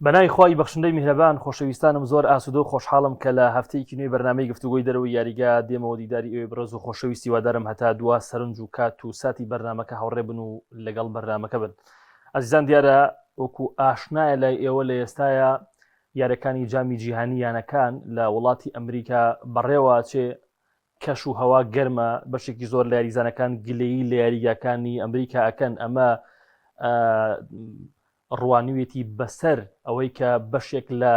بەنای خی بەخشندەی میهرەبان خۆشەویستانم زۆر ئاسوودە و خۆشحاڵم کە لە هەفتەیەکی نوێی بەرنامەی گفتوگۆی دەرەوەی یاریگا دێمەوە دیداری ئێوە بەڕێز و خۆشەویستی وادارم هەتا دوا سەرنج و کات و ساتی بەرنمەکە هەوڕێ بن و لەگەڵ بەرنمەکە بن. ئازیزان دیارە وەکو ئاشنایە لای ئێوە لە ئێستاە یاریەکانی جامی جیهانی یانەکان لە وڵاتی ئەمریکا بەڕێوە چێ کەش و هەوا گەرمە بەشێکی زۆر لە یاریزانەکان گلەیی لە یاریگاکانی ئەمریکا ئەکەن. ئەمە ڕوانوێتی بەسەر ئەوەی کە بەشێک لە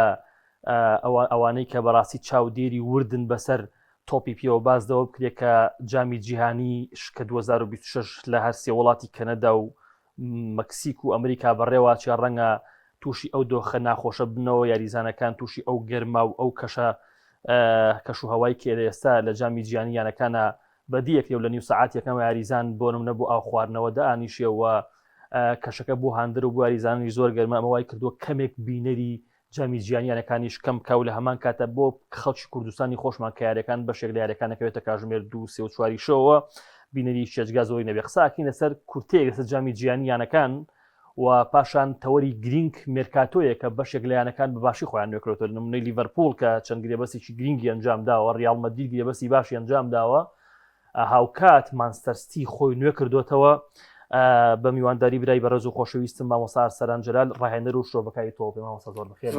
ئەوانەی کە بەڕاستی چاودێری وردن بەسەر تۆپی پێوە بازدەوە بکرێت کە جامی جیهانی شکە 2026 لە هەر سێ وڵاتی کەنەدا و مەکسیک و ئەمریکا بەڕێوە چێ ڕەنگە تووشی ئەو دۆخە ناخۆشە بنەوە یاریزانەکان تووشی ئەو گەرما و ئەو کەش و هەوای کێ ئێستا لە جامی جیهانی یانەکانە بەدیەک لێو لە نیو سەعاتێکەکەم یاریزان بۆ نەبوو ئاو خواردنەوە دائانیشیەوە کەشەکە بۆ هاندر و بۆ یاریزانانی زۆر گەرمە ئەمەوای کردووە کەمێک بینەری جامی جیهانیانەکانیش کەم کاو لە هەمان کاتە بۆ خەڵکی کوردستانی خۆشمان کە یاریەکان بەشێک لە یاریەکانەکەوێتە کاژمێر 2 3 و 4 شەوە بینەری شێجگا زۆری نەبێ قساکەین لەسەر کورتەیەک لەسەر جامی جیهانیانەکان و پاشان تەوەری گرینگ مێرکاتۆیە کە بەشێک لە یانەکان بەباشی خۆیان نوێکرێتەوە نمونەی لیڤەرپوڵ کە چەند گرێبەسێکی گرینگی ئەنجام داوە ڕیاڵ مەدرید گرێبەسی باشی ئەنجام داوە هاوکات مانچستەر خۆی نوێ کردوتەوە بە میوانداری برای بەڕێز و خۆشەویستم مامۆستا سەرانجەلال ڕاهێنەر و شۆبەکانی تۆ پێ مامۆستا زۆر بەخێر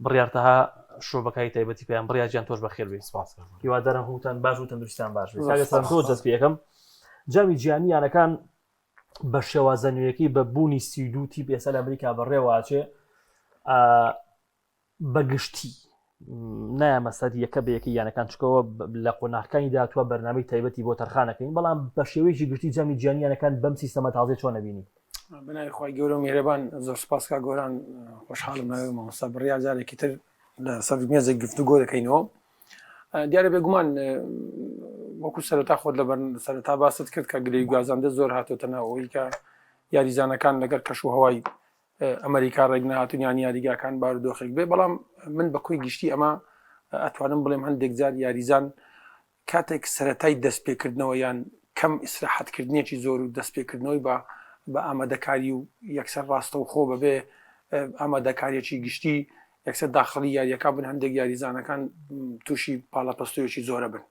بڕیارتەها شۆبەکانی تایبەتی پێیان بڕیاجیان تۆش بەخێر بێ هیوادارم هەمووتان باش و تەندروستیان باش تۆ دەست پێەکەم جامی جیهانیانەکان بە شێوازە نوێیەکەی بە بوونی سیدوتی پێسە لە ئەمریکا بەڕێواچێ بەگشتی نایمە سەر یەکە بە یەکەی یانەکان چکەوە لە قۆناغەکانی داهاتووە بەرنامەی تایبەتی بۆ تەرخانەکەین بەڵام بە شێوەیەکی گشتی جامی جیهانیانەکان بەم سیستەمە تازە چۆن نەبینی. بنای خی گەورە و میهرەبان زۆر سپاسکە گۆران خۆشحاڵم ناوێ مامۆستا بڕیا جارێکی تر لە سەر مێزێک گفتوگۆ دەکەینەوە. دیارە بێگومان وەکو سەرەتا خۆت لە سەرەتا باست کرد کە گلەی گوازاندە زۆر هاتۆتە ناوەوەی کە یاریزانەکان لەگەر کەش و هەوای ئەمریکا ڕێگنا هاتوونیان یاریگاکان بارودۆخێک بێ بەڵام من بەکۆی گشتی ئەمە ئەتوانم بڵێم هەندێک جار یاریزان کاتێک سەرەتای دەستپێکردنەوە یان کەم ئیسراحەتکردنیەکی زۆر و دەستپێکردنەوەی بە ئامادەکاری و یەکسەر ڕاستە و خۆ بەبێ ئامادەکاریەکی گشتی یەکسەر داخلی یاریەکە بن هەندێک یاریزانەکان تووشی پاڵەپەستۆیەکی زۆرە بن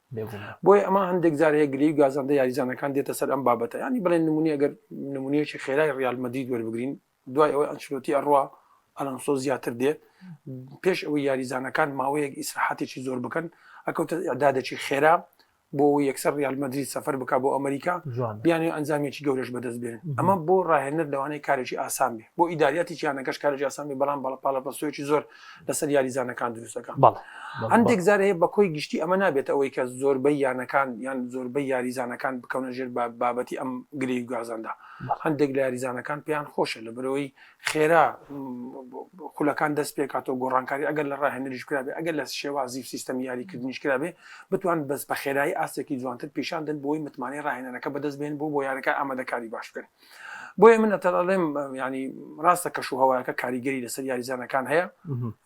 بۆی ئەمە هەندێک جار هەیە گلەی گازاندە یاریزانەکان دێتە سەر ئەم بابەتە ینی بڵێن نمونی ئەگەر نمونەیەکی خێرای ڕیال مەدرید وەربگرین دوای ئەوەی ئەنچلۆتی ئەڕوا ئەلۆنسۆ زیاتر دێت پێش ئەوەی یاریزانەکان ماوەیەک ئیسراحەتێکی زۆر بکەن ئەکەوتە ئەعدادێکی خێرا بۆ یەکسەر ریال مەدرید سەفەر بک بۆ ئەمریکا بیانێ ئەنجامێکی گەورەش بەدەست بێنن ئەمە بۆ ڕاهێنەر لەوانەیە کارێکی ئاسان بێ بۆ ئیداریاتی یانەکەش کارێکی ئاسان بێ بەڵام پاڵەپەستۆیەکی زۆر لەسەر یاریزانەکان دروستەکان هەندێک جار هەیە بەکۆی گشتی ئەمە نابێت ئەوەی کە زۆربەی یانەکان یان زۆربەی یاریزانەکان بکەونە ژێر بابەتی ئەم گلەی گوازاندا هەندێک لە یاریزانەکان پێیان خۆشە لە بەرەوەی خێرا خولەکان دەست پێکاتەوە گۆڕانکاری ئەگەر لە ڕاهێنەریش کرابێ ئەگەر لە شێوازی سیستەمی یاریکردنیش کرابێ بتوان بەس بە خێرایی ئاستێکی جوانتر پیشاندن بۆی متمانەی ڕاهێنەرەکە بەدەست بێن بۆ یارەکە ئامادەکاری باش بکەن بۆیە من ئەتەڵێم ینی ڕاستە کەش و هەوایەکە کاریگەری لەسەر یاریزانەکان هەیە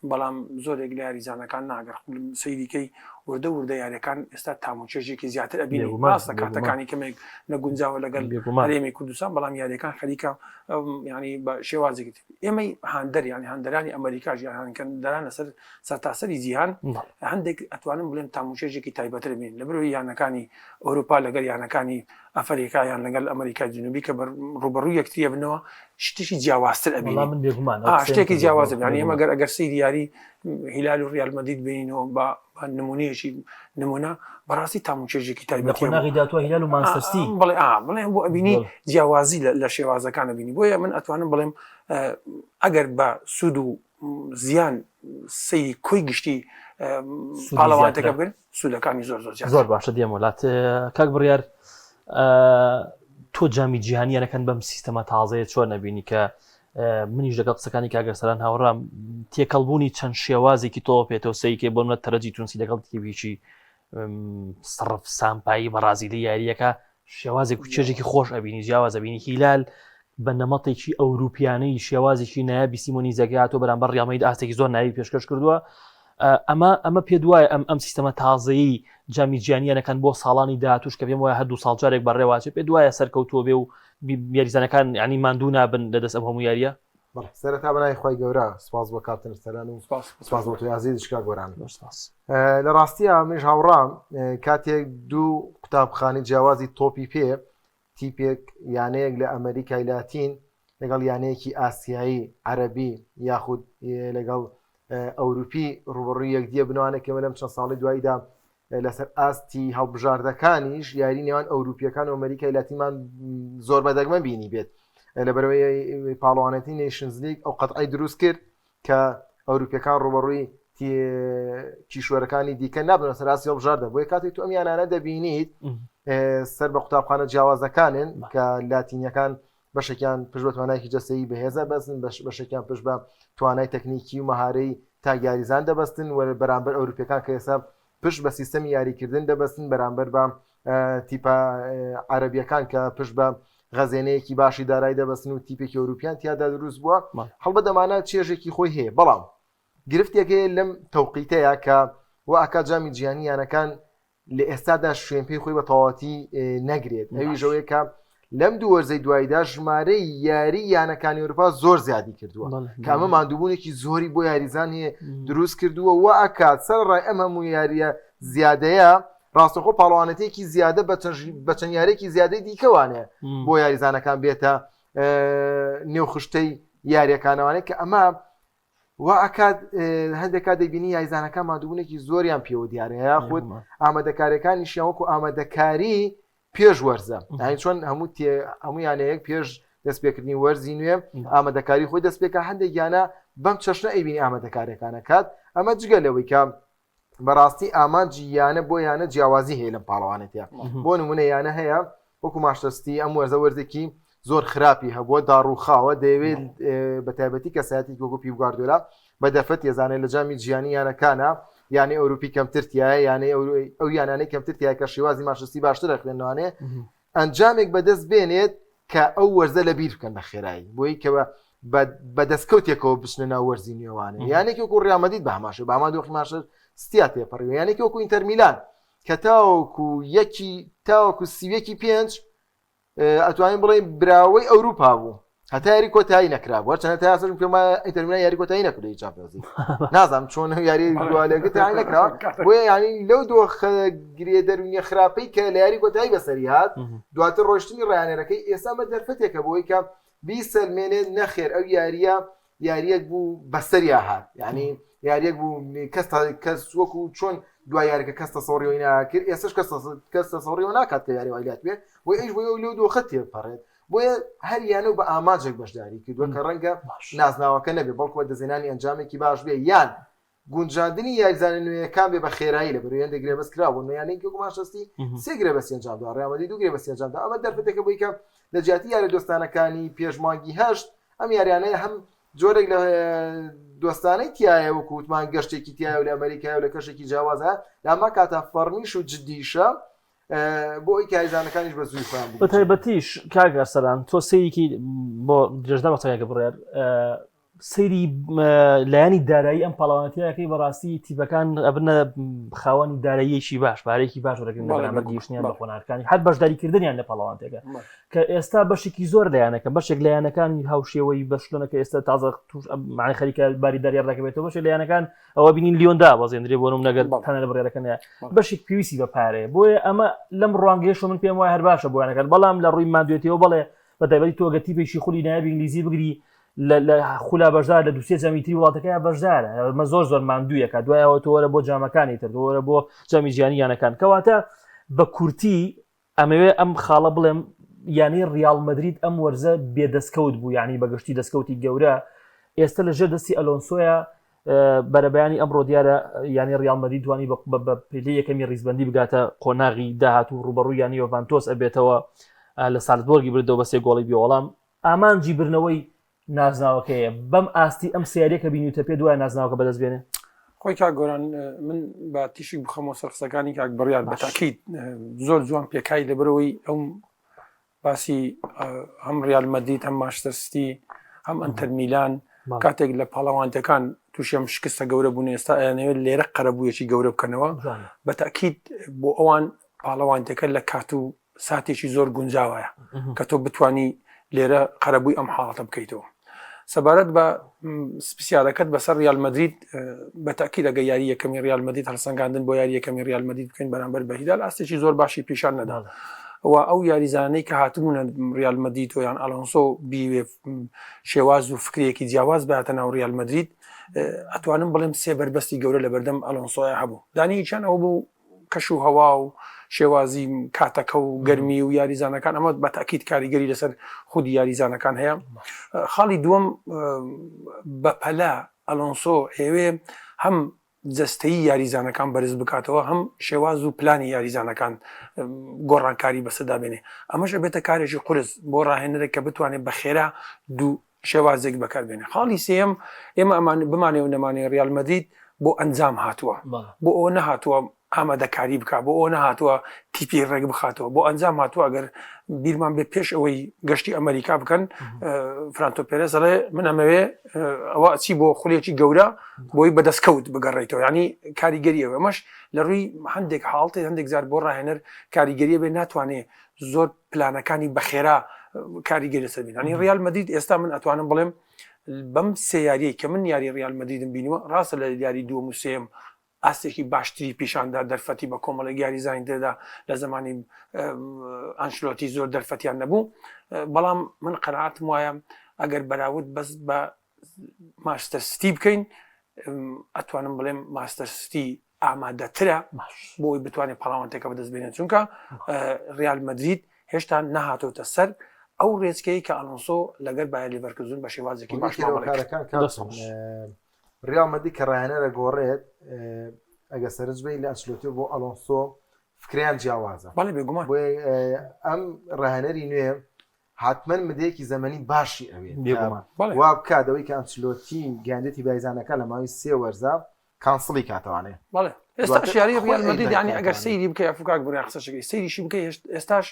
بەڵام زۆرێک لە یاریزانەکان ناگەر سەیریکەی وردە وردە یاریەکان ئێستا تاموچێژێکی زیاتر ئەبینێ ڕاستە کاتەکانی کەمێک نەگونجاوە لەگەل هەرێمی کوردستان بەڵام یاریەکان خەریکە ینی بە شێوازێکی ئێمەی هاندەر ینی هەندەرانی ئەمریکاش یانکەندەران لەسەر سەرتاسەری جیهان هەندێک ئەتوانم بڵێن تاموچێژێکی تایبەتر بین لە بەرەوەی یانەکانی ئەوروپا لەگەر یانەکانی ئەفریقا یان لەگەل ئەمریکای جنوبی کە ڕوبەڕووی یەکتریە بنەوە شتێکی جیاوازتر ئەبینێ شتێکی جیاوازە ینی ئێمە گەر سەیری یاری هیلال و ریال مەدرید بینینەوە بە نمونەیەکی نمونە بەڕاستی تاموچێژێکی تایبەتی هیلال و مانچستەر بڵێ بۆ ئەبینی جیاوازی لە شێوازەکان ئەبینی بۆیە من ئەتوانم بڵێم ئەگەر بە سوود و زیان سەیری کۆی گشتی پاڵەوانتەکە بگەن سوودەکانی زۆر باشە دێم وڵات کاک بڕیار تۆ جامی جیهانیانەکەن بەم سیستەمە تازەیە چۆن نەبینی کە منیش لەگەڵ قسەکانی کاگەرسەران هاوڕام تێکەڵبوونی چەند شێوازێکی تۆ پێێتەوە سەیکێ بۆ منە تەرەجی تونسی لەگەڵ تیویچی سڕف سامپایی بەڕازیلی یاریەکە شێوازێک و چێژێکی خۆش ئەبینی جیاواز ئەبینی هیلال بە نەمەڵێکی ئەوروپیانەی شێوازێکی نایابی سیمۆنی زەگاتۆ بەرامبەر ڕیامەید ئاستێکی زۆر ناوی پێشکەش کردووە ئەمە پێ دوایە ئەم سیستەمە تازەیی جامی جیهانیانەکان بۆ ساڵانی داهاتووش کە پێم وایە هەردوو ساڵ جارێک بەڕێواچێت پێ دوایە سەرکەوتووە بێ و یاریزانەکان ینی ماندوو نابن لەدەست ئەم هەموو یاریە بەڵێ سەرەتا بەنای خۆی گەورە سپاس بۆ کاپتن سەران و سپاس بۆ توی عزیز شکا گۆران لە ڕاستیە منش هاوڕام کاتێک دوو قوتابخانەی جیاوازی تۆپی پێ تیپێک یانەیەک لە ئەمریکای لاتین لەگەڵ یانەیەکی ئاسیایی عەرەبی یاخود لەگەڵ ئەوروپی ڕوبەڕووی یەکدیە بنوانێکەوە لەم چەند ساڵی دواییدا لەسەر ئاستی هەڵبژاردەکانیش یاری نێوان ئەوروپیەکان و ئەمریکای لاتینمان زۆر بەدەگمە بینی بێت لەبەرەوەی پاڵەوانەتی نیشنز لیگ ئەو قەتعی دروست کرد کە ئەوروپیەکان ڕوبەڕووی کیشوەرەکانی دیکە نابنەوە سەر ئاستی هەڵبژاردە بۆیە کاتێک تو ئەم یانانە دەبینیت سەر بە قوتابخانە جیاوازەکانن کە لاتینیەکان بەشێکیان پشت بە توانایەکی جەستەیی بەهێزە بەستن بەشێکیان پشت بە توانای تەکنیکی و مەهارەی تاگیاریزان دەبەستن و بەرامبەر ئەوروپیەکان کە ئێستا پشت بە سیستەمی یاریکردن دەبەستن بەرامبەر بە تیپە عەرەبیەکان کە پشت بە غەزێنەیەکی باشی دارایی دەبەستن و تیپێکی ئەوروپیان تیادا دروست بووە هەڵبەت دەمانە چێژێکی خۆی هەیە بەڵام گرفتێکەیە لەم تەوقیتەیە کە ئاکا جامی جیهانی یانەکان لە ئێستادا شوێن پێی خۆی بە تەواوەتی نەگرێت ئەویژەوەی کە لەم دوو وەرزەی دواییدا ژمارەی یاری یانەکانی ئەوروپا زۆر زیادی کردووە کە ئەمە ماندووبوونێکی زۆری بۆ یاریزان هەیە دروست کردووە و ئاکات سەرڕای ئەم هەموو یاریە زیادەیە ڕاستەخۆ پاڵەوانەتێکی زیادە بە چەند یارێکی زیادەی دیکەوانێ بۆ یاریزانەکان بێتە نێوخشتەی یاریەکانەوانەیە کە ئەمە ئاکات هەندێک کات دەبینی یاریزانەکان مادووبوونێکی زۆریان پێوە دیارەیە خۆت ئامادەکاریەکانیشیان وەکو ئامادەکاری پێش وەرزە چۆن هەموو یانەیەک پێش دەستپێکردنی وەرزی نوێ ئامادەکاری خۆی دەستپێکە هەندێک یانە بەم چەشنە ئەیبینی ئامادەکاریەکانە کات ئەمە جگە لەوەی کە بەڕاستی ئامانجی یانە بۆ یانە جیاوازی هەیە لەم پاڵەوانێتە بۆ نمونە یانە هەیە وەکو ماشتەستی ئەم وەرزە وەرزێکی زۆر خراپی هەبووە داڕووخاوە دەیەوێت بە تایبەتی کەسایەتی وەکو پیپ گواردیۆلا بە دەفەت ێزانێت لە جامی جیهانی یانەکانە یانەی ئەوروپی کەمترتیایە یانەی ئەو یانانەی کەمترتیای کە شێوازی ماشتەستی باشتر دەخوێنەوەانێ ئەنجامێک بەدەست بێنێت کە ئەو وەرزە لە بیر بکەن بە خێرایی بۆی کەوە بە دەستکەوتێکەوە بچنە ناو وەرزی نێوانێ یانێکی وەکو ڕیال مەدرید بە هەماشە بە ئامادۆخی ماشە ستیا تێپەڕیوە یانێکی وەکو ئینتەر میلان کە تاوەکو سیوێکی پێنج ئەتوانین بڵێن براوەی ئەوروپا بوو هەتا یاری کۆتایی نەکرابووە چەنە تا یاسەر پێما ئینتەر میلان یاری کۆتایی نەکردی چامپیۆنز لیگ نازانم چۆن یاری دوالێگە تایی نەکراوە بۆیە ینی لەو دۆخە گرێ دەرونیە خراپەی کە لە یاری کۆتایی بەسەری هات دواتر ڕۆشتنی ڕایانەرەکەی ئێستا بە دەرفەتێکە بۆی کە بیسەلمێنێت نەخێر ئەو یاریەک بوو بەسەریا هات یعنی یاریەک بوو کەس وەکو چۆن دوای یاریکە کەس تەسەوڕیەوەی ناکرد ئێستاش کەس تەسەوڕیەوە ناکات کە یاری وایلات بێت بۆی ئەیش بۆیە لەو دۆخە تێپەڕێت بۆیە هەر یانە بە ئاماجێک بەشداری کردووە کە ڕەنگە نازناوەکە نەبێ بەڵکوە دەزێنانی ئەنجامێکی باش بێ یان گونجاندنی یاریزانە نوێیەکان بێ بە خێرایی لە بەروێن دەگرێ بەس کراوە یانەیەکی وەکو ماشتەستی سێ گرێ بەسی ئەنجامدا ڕیال مەدرید دوو گرێ بەسی ئەنجامدا ئەمە دەرفەتێکە بۆی کە لە جیاتی یارە دۆستانەکانی پێشمانگی هەشت ئەم یاریانەیە هەم جۆرێک لە دۆستانەی تایە وەکووتمان گەشتێکی تایە و لە ئەمریکای و لە کەشێکی جیاوازە لەما کاتە فەرمیش و جددیشە بۆ ئەوی کاریزانەکانیش بە زووی خۆیان بە تایبەتیش کاگەر سەران تۆ سەیەکی بۆ درێژدا بەتەیەکە بڕێر سەیری لایانی دارایی ئەم پاڵەوانەتیەکەی بەڕاستی تیپەکان ئەبنە خاوەنی داراییەکی باش بارێکی باش ڕێگرن بەرامبەر گەیشتنیان بە خۆناکانی هەر بەشداریکردنیان لە پاڵەوانەتێکە کە ئێستا بەشێکی زۆر لایەنەکە بەشێک لایەنەکانی هاوشێوەی بەشلۆنەکە ئێستا تازە معنی خەریکە باری داریاڕەکەبێتەوە بەشێک لایەنەکان ئەوە بینین لیۆندا بەزێنرێ بۆ نەگەر تەنە لە بڕێرەکەنە بەشێک پێویستی بە پارەیە بۆیە ئەمە لەم ڕوانگەیەش من پێم وایە هەر باشە بۆیانەکەن بەڵام لە ڕووی مادوێتەوە بڵێ بە تایبەتی تۆ گەتیپێکی خولی نایب ئینگلیزی بگری لە خولا بەشدار لە دووسێ جامیتری وڵاتەکەی بەشدارە مە زۆر ماندوویەکە دوایەوە تۆوەرە بۆ جامەکانی تر تۆوەرە بۆ جامی جیهانی یانەکان کەواتە بە کورتی ئەمەوێ ئەم خاڵە بڵێم یانی ڕیال مەدرید ئەم وەرزە بێدەستکەوت بوو یعنی بەگشتی دەستکەوتی گەورە ئێستا لەژێر دەستی ئەلۆنسۆیە بەرەبەیانی ئەمڕۆ دیارە ینی ڕیال مەدرید توانی بە پێلەی یەکەمی ڕیزبەندی بگاتە قۆناغی داهاتوو ڕوبەڕووی یانی یۆڤانتۆس ئەبێتەوە لە سالزبۆرگی بردەوە بە سێ گۆڵی بێوەڵام ئامانجی برنەوەی نازناوەکەیە بەم ئاستی ئەم سیارێکە بینیتە پێ دوای نازناوەکە بەدەست بێنێ خۆی کاک گۆران من بە تیشی بخەمەوە سەر قسەکانی کاک بڕیار بەتاکید زۆر جوان پێکای لەبەرەوەی ئەو باسی هەم ڕیال مەدرید هەم مانچستەر سیتی هەم ئەنتەر میلان کاتێک لە پاڵەوانتەکان تووشیان شکستە گەورە بوون ئێستا ئەیانەوێت لێرە قەرەبوویەکی گەورە بکەنەوە بەتاکید بۆ ئەوان پاڵەوانتەکە لە کات و ساتێکی زۆر گونجاوایە کە تۆ بتانی لێرە قەرەبووی ئەم حاڵەتە بکەیتەوە سەبارەت بە سپسیالەکەت بەسەر ریال مەدرید بەتاکید ئەگە یاری یەکەمی ریال مەدرید هەڵسەنگاندن بۆ یاری یەکەمی ریال مەدرید بکەین بەرامبەر بە هیدال ئاستێکی زۆر باشی پیشان نەدا و ئەو یاریزانەی کە هاتبوونە ریال مەدرید و یان ئەلۆنسۆ بیوێ شێواز و فکرێکی جیاواز باتە ناو ریال مەدرید ئەتوانم بڵێم سێ بربەستی گەورە لە بەردەم ئەلۆنسۆیە هەبوو دانی چەند ئەو بوو کەش و هەوا و شێوازی کاتەکە و گەرمی و یاریزانەکان ئەمە بەتاکید کاریگەری لەسەر خودی یاریزانەکان هەیە خاڵی دووەم بەپەلا ئەلۆنسۆ ئێوێ هەم جەستەیی یاریزانەکان بەرز بکاتەوە هەم شێواز و پلانی یاریزانەکان گۆڕانکاری بەسەدا بێنێ ئەمەشە بێتە کارێکی قورس بۆ ڕاهێنەرێک کە بتوانێت بە خێرا دوو شێوازێک بەکاربێنێ خاڵی سێم ئێمە بمانێ و نەمانێ ریال مەدرید بۆ ئەنجام هاتووە بۆ ئەوە نەهاتووە ئامادەکاری بکە بۆ ئەوە نەهاتووە تیپی ڕێک بخاتەوە بۆ ئەنجام هاتووە ئەگەر بیرمان بێ پێش ئەوەی گەشتی ئەمریکا بکەن فرانتۆ پێرێز دەڵێ من ئەمەوێ ئەوە چی بۆ خولێکی گەورە بۆی بەدەستکەوت بگەڕێیتەوە ینی کاریگەریەوە ئەمەش لە ڕووی هەندێک حاڵڵی هەندێک زار بۆ ڕاهێنەر کاریگەریە بێ ناتوانێت زۆر پلانەکانی بەخێرا کاریگەری سەبین ینی ریال مەدرید ئێستا من ئەتوانم بڵێم بەم سێ یاریەی کە من یاری ریال مەدریدم بینیوە ڕاستە لە یاری دووەم و سێم ئاستێکی باشتری پیشاندا دەرفەتی بە کۆمەڵی یاریزانی تێدا لە زمانی ئانشلۆتی زۆر دەرفەتیان نەبوو بەڵام من قەناعەتم وایە ئەگەر بەراورد بەس بە ماستەر سیتی بکەین ئەتوانم بڵێم ماستەر سیتی ئامادەترە بۆی بتوانێت پەڵاوانتێکە بەدەست بێنێت چونکە ریال مەدرید هێشتا نەهاتۆتە سەر ئەو ڕێچکەی کە ئەلۆنسۆ لەگەر بایر لیڤەرکوزن بە شێوازێکی باش ریال مەدرید کە ڕاهێنەرە گۆڕێت ئەگە سەرنج بێ لە ئەنچلۆتی بۆ ئەلۆنسۆ فکریان جیاوازە بەڵێ بێگومان ئەم ڕاهێنەری نوێ حتمما مدەیەکی زەمەنی باشی ئەوێت وا بکاتەوەی کە ئەنچلۆتی گیاندێتی بایزانەکە لە ماوەی سێ وەرزە کانسڵی کاتەوانێ بەڵێ ئێستا شیاری ریال مەدرید یعنی ئەگەر سەیری بکەی ئەفکاک بڕای قسەشەکەی سەیریشی بکەی ئێستاش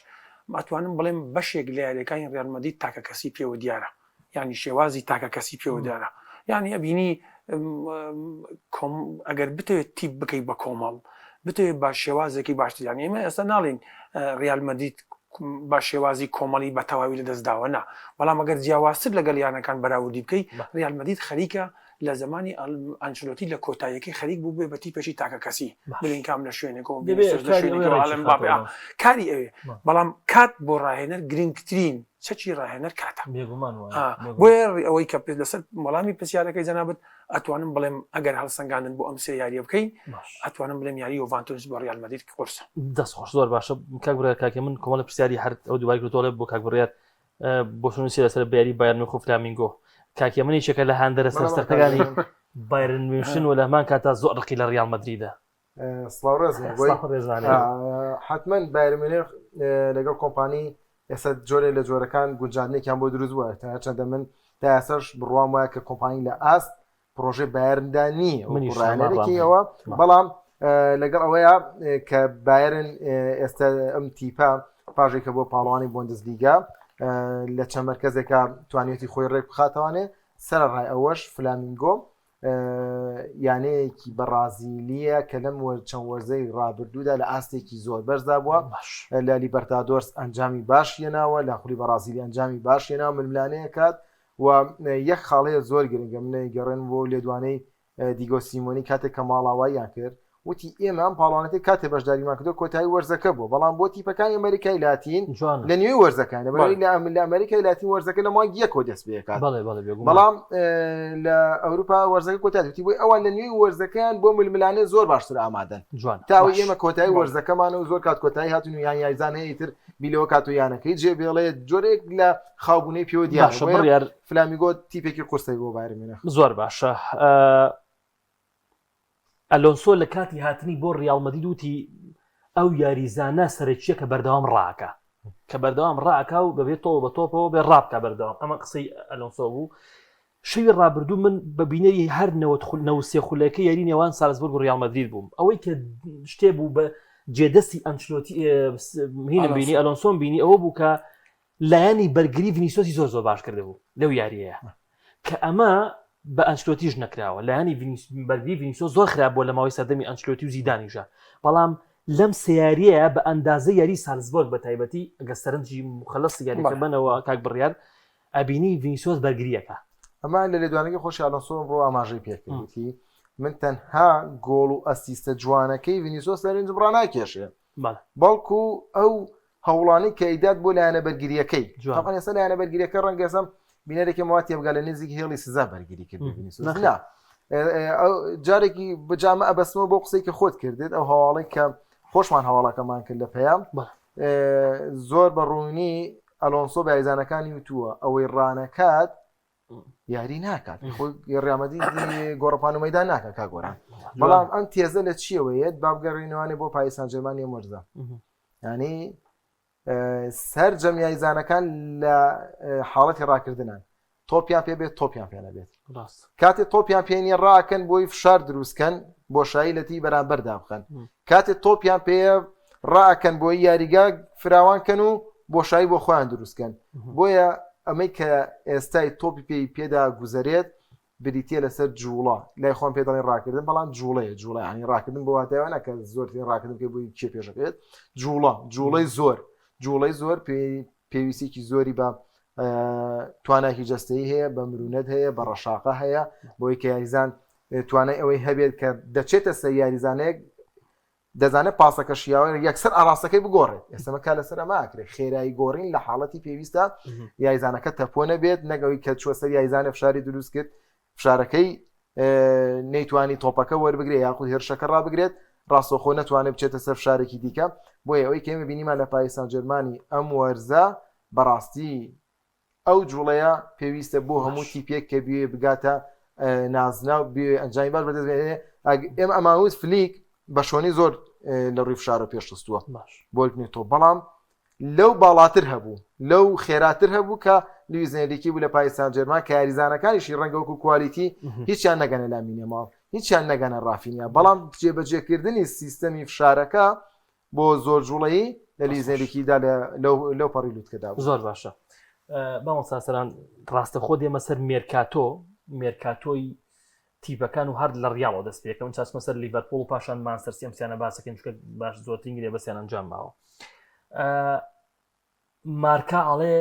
ئەتوانم بڵێم بەشێک لە یاریەکانی ریال مەدرید تاکە کەسی پێوە دیارە ینی شێوازی تاکە کەسی پێوە دیارە یعنی ئەبینی ئەگەر بتەوێت تیپ بکەیت بە کۆمەڵ بتەوێت با شێوازێکی باشتر یانی ئێمە ئێستا ناڵین ریال مەدرید با شێوازی کۆمەڵی بە تەواوی لە دەستداوە نا بەڵام ئەگەر جیاوازتر لەگەڵ یانەکان بەراوردی بکەیت ریال مەدرید خەریکە لە زمانی ئەنچلۆتی لە کۆتاییەکەی خەریک بوو بێ بە تیپێکی تاکە کەسی بڵین کام لە شوێنێکەوە کاری ئەوێ بەڵام کات بۆ ڕاهێنەر گرنگترین چەکی ڕاهێنەر کاتە بۆیە ئەوەی کە لەسەر وەڵامی پرسیارەکەی جەنابەت ئەتوانم بڵێم ئەگەر هەڵسەنگاندن بۆ ئەم سێ یاریە بکەین ئەتوانم بڵێم یاری یۆڤانتۆس بۆ ریال مەدرید قورسە دەستخۆش زۆر باشە کاک بڕیار کاکە من کۆمەڵی پرسیاری هەر ئەو دوای گرتوڵێ بۆ کاک بڕیار بۆ شنووسی لەسەر بەیاری بایرن و فلامینگۆ کاکە من یەکێکە لە هەندەرە سەرسەرتەکانی بایرن میونشن و لە هەمان کاتا زۆر ڕقی لە ریال مەدریدە حتمما بایر میونخ لەگەڵ کۆمپانی ئێستا جۆرە لە جۆرەکان گونجاندنێکیان بۆ دروست بووە چەندە من داسەرش بڕوام وایە کە کۆمپانی لە ئاست پرۆژێ بایرندانی ڕاهێنەرێکیەوە بەڵام لەگەڵ ئەوەیە کە بایرن ئێستا ئەم تیپە پاژێکە بۆ پاڵوانی بۆندزلیگا لە چەند مەرکەزێکە توانێتی خۆی ڕێک بخاتەوانێ سەرڕای ئەوەش فلامینگۆ یانەیەکی بەرازیلیە کە لەم چەند وەرزەی ڕابردوودا لە ئاستێکی زۆر بەرزدا بووە لە لیبەرتادۆرس ئەنجامی باش هێناوە لە خولی بەرازیلی ئەنجامی باش هێناوە ململانەیە کات و یەک خاڵەیە زۆر گرنگە منە گەڕێن بۆ لێدوانەی دیگۆ سیمۆنی کاتێک کە ماڵاواییان کرد وتی ئێمە ئەم پاڵانەتی کاتێ بەشداریمان کردو کۆتایی وەرزەکە بوو بەڵام بۆ تیپەکانی ئەمریکای لاتین لە نوێی وەرزەکان لە ئەمریکای لاتین وەرزەکە لە مای یەکۆ دەست پێکات بەڵام لە ئەوروپا وەرزەکە کۆتاتی بۆی ئەوان لە نوێی وەرزەکان بۆ ململانێ زۆر باشتر ئامادەن تاوی ئێمە کۆتایی وەرزەکەمان و زۆر کات کۆتایی هاتون یان یاریزان هەیەتر بیلەوە کاتۆیانەکەی جێبێڵێ جۆرێک لە خاوبوونەی پێوە دیار فلامیگۆ تیپێکی قورسی بۆ بایر میونخ زۆر باشە ئەلۆنسۆ لە کاتی هاتنی بۆ ریال مەدرید وتی ئەو یاریزانە سەرەکیە کە بەردەوام ڕاکە کە بەردەوام ڕاکە و بەبێت تۆ بە تۆپەوە بێ ڕابکە بەردەوام ئەمە قسەی ئەلۆنسۆ بوو شەوی ڕابردوو من بە بینەری هەر نەوسێ خولەکە یاری نێوان سالزبورگ و ریال مەدرید بووم ئەوەی کە شتێ بوو بە جێدەستی ئەنچلۆتی هینم بینی ئەلۆنسۆم بینی ئەوە بوو کە لایەنی بەرگری ڤینیسیۆسی زۆر باش کرده بوو لەو یاریەیە کە ئەمە بە ئەنچلۆتیش نەکراوە لایەنی بەرگری ڤینیسیۆس زۆر خراپ بووە لە ماوەی سەردەمی ئەنچلۆتی و زیدانیشە بەڵام لەم سیاریەیە بە ئەندازە یاری سالزبۆرگ بە تایبەتی ئەگە سەرنجی مخەلەس یاریەکە بنەوە کاک بڕیار ئەبینی ڤینیسیۆس بەرگریەکە ئەمە لە لێدوانەکەی خۆشی ئالۆنسۆ بۆ ئاماژەی پێکردی من تەنها گۆڵ و ئەسیستە جوانەکەی ڤینیسیۆس لە رێنج بڕا ناکێشێ بەڵکو ئەو هەوڵانی کە ئیدات بۆ لایەنە بەرگریەکەی تاقان ئێستا لایەنە بەرگریەکە ڕەنگەسم بینەرێکی ماوە تێبگا لە نزیکی هێڵی سزا بەرگری کرد ڤینیسیۆس جارێکی بجامە ئەبەسمەوە بۆ قسەی کە خۆت کردێت ئەو هەواڵی کە خۆشمان هەواڵەکەمان کرد لە پەیام زۆر بە ڕوونی ئەلۆنسۆ بە یاریزانەکانی وتووە ئەوەی ڕانەکات یاری ناکات خۆی ڕامەدی گۆڕپان و مەدان ناکات کا گۆران بەڵام ئەم تێزە لە چیەوەیەت بابگەڕینەوەی بۆ پای سان ژێرمانی مۆرزە ینی سەر جەم یاریزانەکان لە حاڵەتی ڕاکردنان تۆپیان پێ بێت تۆپیان پێ نەبێت کاتێک تۆپیان پێنی ڕاکەن بۆی فشار دروستکەن بۆشایی لەتی بەرامبەردا بخەن کاتێک تۆپیان پێ ڕاکەن بۆی یاریگا فراوانکەن و بۆشایی بۆ خۆیان دروستکەن بۆیە ئەمەی کە ئێستای تۆپی پێی پێدا گوزارێت بریتە لەسەر جوڵە لای خۆم پێ دەڵێن ڕاکردن بەڵام جوڵەیە جوڵەیانی ڕاکردن بۆ واتایوانە کە زۆر ڕاکردن پێ بووی چێ پێشەکەێت جوڵەی زۆر پێویستێکی زۆری بە توانایکی جەستەیی هەیە بە مرونەت هەیە بە ڕەشاقە هەیە بۆی کە یاریزان توانای ئەوەی هەبێت کە دەچێتە سەر یاریزانەیەک دەزانێت پاسەکە شیاوە یەکسەر ئاراستەکەی بگۆڕێت ئێستەمە کا لەسەر ئەماکرێت خێرایی گۆڕین لە حاڵەتی پێویستە یاریزانەکە تەپۆ نەبێت نەگەوی کە چوە سەر یاریزانە فشاری دروست کرد فشارەکەی نەیتوانی تۆپەکە وەربگرێت یاخود هێرشەکە ڕابگرێت ڕاستەوخۆ نەتوانێت بچێتە سەر فشارێکی دیکە بۆیە ئەوەی کەمە بینیمان لە پای سان ژێرمانی ئەم وەرزە بەڕاستی ئەو جوڵەیە پێویستە بۆ هەموو تیپێک کە بێ بگاتە نازنا و ئەنجامی باش بەدەستێنێ ئێمە ئەماوت فلیک بە شۆنی زۆر لە ڕووی فشارە پێشتووە بۆ بەڵام لەو باڵاتر هەبوو لەو خێراتر هەبوو کە لویزنێریکی بوو لە پای سان ژێرمان کە یاریزانەکانیشی ڕەنگەوەکو کوالیتی هیچیان نەگەنە لامینێماڵ هیچیان نەگەنە ڕافینیا بەڵام جێبەجێکردنی سیستەمی فشارەکە بۆ زۆر جوڵەیی لە لیزنێریکیدا لەو پەڕی لوتکەدا زۆر باشە بەمەساسەران ڕاستە خۆ دێمە سەر مێرکاتۆی تیپەکان و هەر لە ڕیاڵەوە دەست پێکەم چاسمە سەر لیڤەرپۆڵ و پاشان مانچستەر سیەمسیانە باسەکەن چکە باش زۆرترینگرێ بەسییان ئەنجام ماوە مارکا ئەڵێ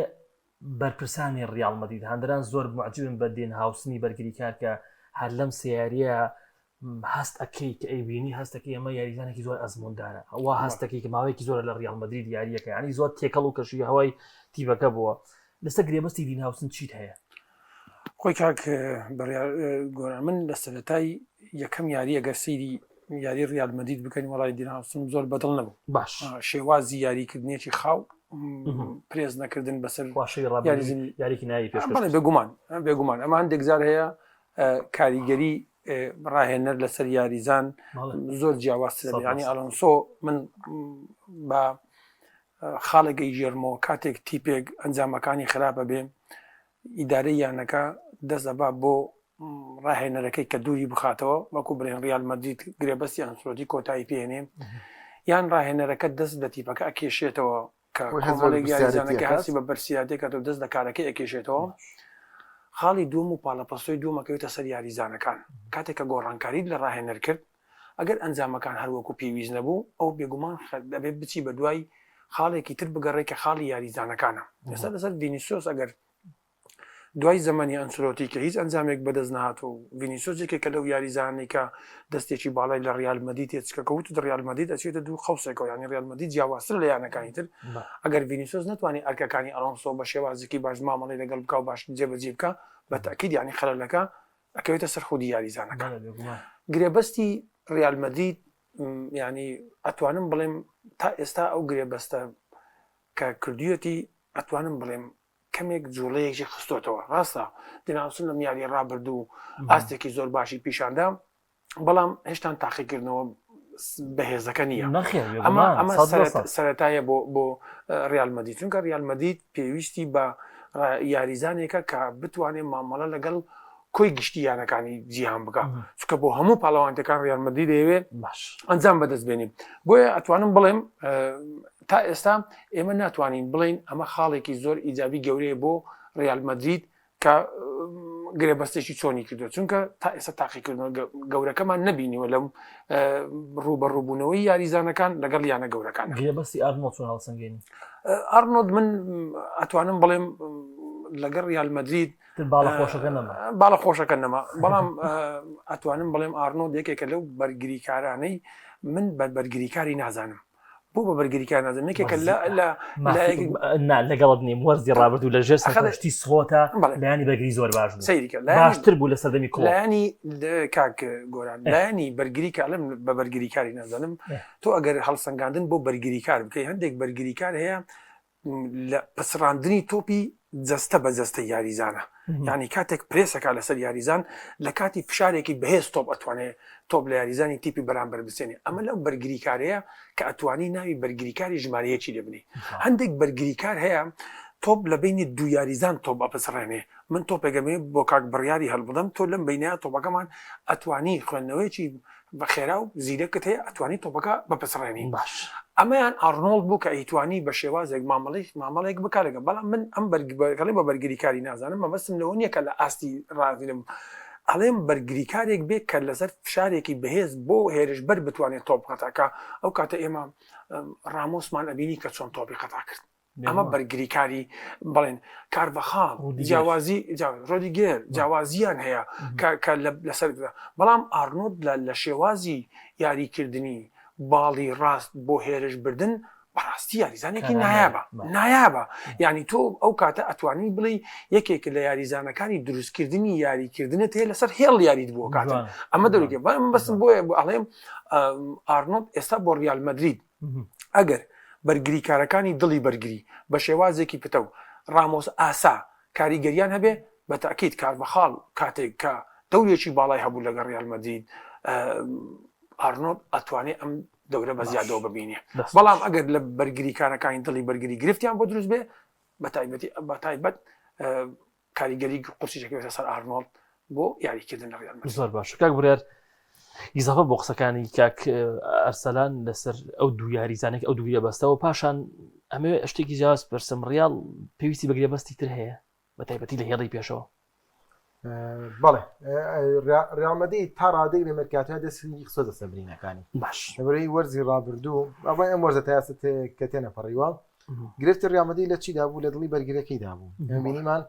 بەرپرسانی ڕیاڵ مەدرید هەندران زۆر معجبن بە دێن هاوسنی بەرگری کار کە هەر لەم سیاریە هەست ئەەکەی کە ئەیبینی هەستەکەی ئەمە یاریزانێکی زۆر ئەزموندارە ئەوە هەستەکەی کە ماوەیەکی زۆر لە ڕیاڵ مەدرید یاریەکە ینی زۆر تێکەڵ و کەشی هەوای تیپەکە بووە لەسەر گرێبەستی دین هاوسن چیت هەیە خۆی کاک گۆران من لە سەرەتای یەکەم یاری ئەگەر سەیری یاری ڕیال مەدرید بکەین وڵای دین هاوسن زۆر بەدڵ نەبوو باش شێوازی یاریکردنیەکی خاو پرێز نەکردن بەسەر یاریکی نایی پێش بێگومان ئەمە هەندێک جار هەیە کاریگەری ڕاهێنەر لەسەر یاریزان زۆر جیاوازترە ینی ئەلۆنسۆ من بە خاڵێکی ژێرمەوە کاتێک تیپێک ئەنجامەکانی خراپە بێ ئیدارەی یانەکە دەست دەبا بۆ ڕاهێنەرەکەی کە دووری بخاتەوە وەکو بڵێن ڕیال مەدرید گرێبەستی ئەنسۆتی کۆتایی پێێنێ یان ڕاهێنەرەکە دەست بە تیپەکە ئەکێشێتەوە کە یاریزانەکە هەستی بە بەرسیاتێکە دەست لە کارەکەی ئەکێشێتەوە خاڵی دووەم و پاڵەپەستۆی دووەمەکەوێتە سەر یاریزانەکان کاتێککە گۆڕانکاریت لە ڕاهێنەر کرد ئەگەر ئەنجامەکان هەروەکو پێویست نەبوو ئەو بێگومان دەبێت بچی بە دوای خاڵێکی تر بگەڕێکە خاڵی یاریزانەکانە ئێستا لەسەر ڤینیسیۆس ئەگەر دوای زمانی ئەنسلۆتی کە هیچ ئەنجامێک بەدەست نهاتۆ ڤینیسیۆسێکە کە لەو یاریزانەی کە دەستێکی باڵای لە ڕیال مەدرید چکەکەوت ڕیال مەدرید ئەچێتە دوو خەوسێکەوە ینی ڕیال مەدرید جیاوازتر لە یانەکانی تر ئەگەر ڤینیسیۆس نتوانێت ئەرکەکانی ئەلۆنسۆ بە شێوازێکی باش مامەڵی لەگەڵ بکە و باش جێبەجێ بکە بە تاکید ینی خەلەلەکە ئەکەوێتە سەر خودی یاریزانەکە گرێبەستی ڕیال مەدرید ینی ئەتوانم بڵێم تا ئێستا ئەو گرێبەستە کە کردوەتی ئەتوانم بڵێم کەمێک جوڵەیەکی خستۆتەوە ڕاستە دیناوسن لەم یاری ڕابرد و ئاستێکی زۆر باشی پیشاندا بەڵام هێشتان تاقیکردنەوە بەهێزەکە نییە ئەمە سەرەتایە بۆ ڕیال مەدرید چونکە ڕیال مەدرید پێویستی بە یاریزانێکە کە بتوانێت مامەڵە لەگەڵ کۆی گشتی یانەکانی جیهان بکە چکە بۆ هەموو پاڵەوانتەکان ڕیال مەدرید دەیەوێت ئەنجام بەدەست بێنین بۆیە ئەتوانم بڵێم تا ئێستا ئێمە ناتوانین بڵین ئەمە خاڵێکی زۆر ئیجابی گەورەیە بۆ ڕیال مەدرید کە گرێبەستێکی چۆنی کردو چونکە تا ئێستا تاقیکردنەوە گەورەکەمان نبینیوە لەم ڕوبەڕووبوونەوەی یاریزانەکان لەگەڵ یانە گەورەکان گرێبەستی ئارنۆڵد چۆن هەڵسەنگێنی ئارنۆڵد من ئەتوانم بڵێم لەگەڵ ڕیال مەدرید باڵە خۆشەکە نەما بەڵام ئەتوانم بڵێم ئارنۆ یەکێکە لەو بەرگریکارانەی من بەرگریکاری نازانم بۆ بە بەرگریکار نازانم یەکێکە لەگەڵت نیم وەرزی ڕابردوو لە ژێر سەختی سڵۆتە لایانی بەرگری زۆر باش سەیریکە باشتر بوو لە سەردەمی کۆ لایانی کاک گۆران لایانی بەرگریکارم بە بەرگریکاری نازانم تۆ ئەگەر هەڵسەنگاندن بۆ بەرگریکار بکەی هەندێک بەرگریکار هەیە لە پسڕاندنی تۆپی جەستە بە جەستە یاریزانە یعنی کاتێک پرێسەکە لەسەر یاریزان لە کاتی فشارێکی بەهێز تۆپ ئەتوانێت تۆپ لە یاریزانی تیپی بەرامبەر بسێنێ ئەمە لەو بەرگریکارەیە کە ئەتوانی ناوی بەرگریکاری ژمارەیەکی لێبنی هەندێک بەرگریکار هەیە تۆپ لە بینی دوو یاریزان تۆپ بەپسڕێنێ من تۆپێگەمێ بۆ کاک بڕیاری هەڵبدەم تۆ لەم بینەیە تۆپەکەمان ئەتوانی خوێندنەوەیکی بەخێرا و زیرەکەت هەیە ئەتوانی تۆپەکە بەپسڕێنی باش ئەمەیان ئارنۆڵد بوو کە ئەیتوانی بە شێوازێک مامەڵێک بکارێکە بەڵام من ئەم بەرگەڵی بە بەرگریکاری نازانم مەبەستم لەوە نییە کە لە ئاستی ڕازیلم ئەڵێم بەرگریکارێک بێت کە لەسەر فشارێکی بەهێز بۆ هێرشبەر بتوانێت تۆپ قەتاکە ئەو کاتە ئێمە ڕامۆسمان ئەبینی کە چۆن تۆپی قەتا کرد ئەمە بەرگریکاری بڵێن کارڤەخاڵ جیاوازی ڕۆدیگێر جیاوازیان هەیە کە لەسەر بەڵام ئارنۆڵد لە شێوازی یاریکردنی باڵی ڕاست بۆ هێرش بردن بەڕاستی یاریزانێکی نایابە یعنی تۆ ئەو کاتە ئەتوانی بڵێ یەکێک لە یاریزانەکانی دروستکردنی یاریکردنت هەیە لەسەر هێڵ یاریت بووە کاتە ئەمە دەروکێ بەسم بۆیە ئەڵێم ئارنۆڵد ئێستا بۆ ریال مەدرید ئەگەر بەرگریکارەکانی دڵی بەرگری بە شێوازێکی پتە و ڕامۆس ئاسا کاریگەریان هەبێ بە تاکید کارڤەخاڵ کاتێک کە دەورێکی باڵای هەبوو لەگەڵ ریال مەدرید ئارنۆڵد ئەتوانێت ئەم دەورە بە زیادەوە ببینێ بەڵام ئەگەر لە بەرگریکارەکانی دڵی بەرگری گرفتیان بۆ دروست بێ بە تایبەت کاریگەری قورسیشەکەوێتە سەر ئارنۆڵد بۆ یاریکردن لە ریال مەدرید زۆر باش کاک بڕیار ئیزافە بۆ قسەکانی کاک ئەرسەلان لەسەر ئەو دوو یاریزانێک ئەو دوویە بەستەوە پاشان ئەمێ شتێکی جیاواز پرسم ڕیال پێویستی بەگرێ بەستی تر هەیە بە تایبەتی لە هێڵی پێشەوە بەڵێ ریال مەدرید تا ڕادەی لە مەرکاتە دەستی خسۆتە سەبرینەکانی باش لەبەرەوەی وەرزی ڕابردوو ئەوە ئەم وەرزە تایاست کە تێنەپەڕیوە گرفتی ریال مەدرید لە چیدا بوو لە دڵی بەرگریەکەیدا بوو بینیمان